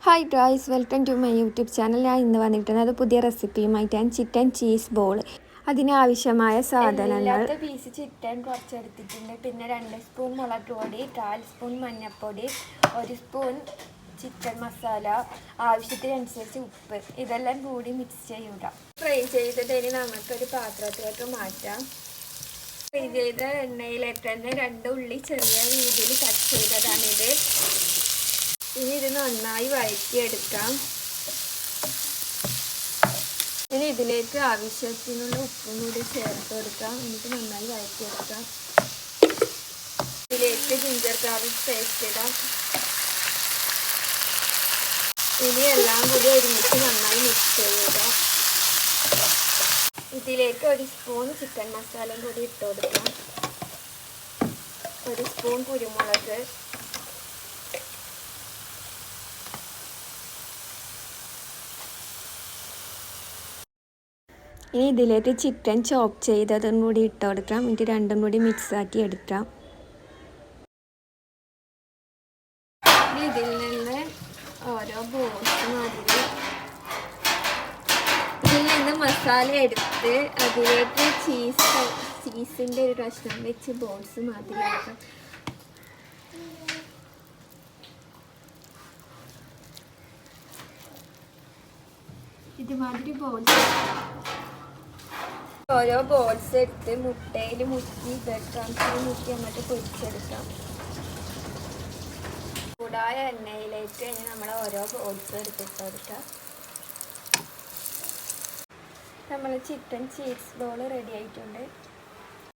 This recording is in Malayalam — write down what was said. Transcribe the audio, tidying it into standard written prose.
Hi guys, welcome to my YouTube channel. ഞാൻ ഇന്ന് വന്നിട്ടുള്ളത് പുതിയ റെസിപ്പിയുമായിട്ടാണ്. Chicken cheese ball. അതിനാവശ്യമായ സാധനങ്ങൾ: പീസ് ചിക്കൻ കുറച്ചെടുത്തിട്ടുണ്ട്, പിന്നെ 2 സ്പൂൺ മുളക് പൊടി, 1/4 സ്പൂൺ മഞ്ഞൾപ്പൊടി, 1 സ്പൂൺ ചിക്കൻ മസാല, ആവശ്യത്തിനനുസരിച്ച് ഉപ്പ്. ഇതെല്ലാം കൂടി മിക്സ് ചെയ്യുക. ഫ്രൈ ചെയ്തതിന് നമുക്കൊരു പാത്രത്തിലേക്ക് മാറ്റാം. ഫ്രൈ ചെയ്ത എണ്ണയിലേക്ക് തന്നെ 2 ഉള്ളി ചെറിയ രീതിയിൽ കട്ട് ചെയ്തതാണിത്. ഇനി ഇത് നന്നായി വഴറ്റിയെടുക്കാം. ഇനി ഇതിലേക്ക് ആവശ്യത്തിനുള്ള ഉപ്പും കൂടി ചേർത്ത് കൊടുക്കാം. എന്നിട്ട് നന്നായി വഴറ്റിയെടുക്കാം. ഇതിലേക്ക് ജിഞ്ചർ ഗാർലിക് പേസ്റ്റ് ഇടാം. ഇനി എല്ലാം കൂടി ഒരുമിച്ച് നന്നായി മിക്സ് ചെയ്യുക. ഇതിലേക്ക് 1 സ്പൂൺ ചിക്കൻ മസാല കൂടി ഇട്ട് കൊടുക്കാം. 1 സ്പൂൺ കുരുമുളക്, ഇനി ഇതിലേക്ക് ചിക്കൻ ചോപ്പ് ചെയ്തതും കൂടി ഇട്ട് കൊടുക്കാം. എന്നിട്ട് രണ്ടും കൂടി മിക്സാക്കി എടുക്കാം. ഇതിൽ നിന്ന് ഓരോ ബോൾസ് മാതിരി ഇതിൽ നിന്ന് മസാല എടുത്ത് അതിലേക്ക് ചീസിൻ്റെ ഒരു കഷ്ണം വെച്ച് ബോൾസ് മാതിരി എടുക്കാം. ഇതുമാതിരി ബോൾസ് ഓരോ ബോൾസ് എടുത്ത് മുട്ടയിൽ മുക്കി ബ്രെഡ് ക്രംസിൽ മുക്കി അങ്ങോട്ട് പൊരിച്ചെടുക്കാം. ചൂടായ എണ്ണയിലേക്ക് നമ്മൾ ഓരോ ബോൾസ് എടുത്തിട്ട് കൊടുക്കാം. നമ്മൾ ചിക്കൻ ചീസ് ബോൾ റെഡി ആയിട്ടുണ്ട്.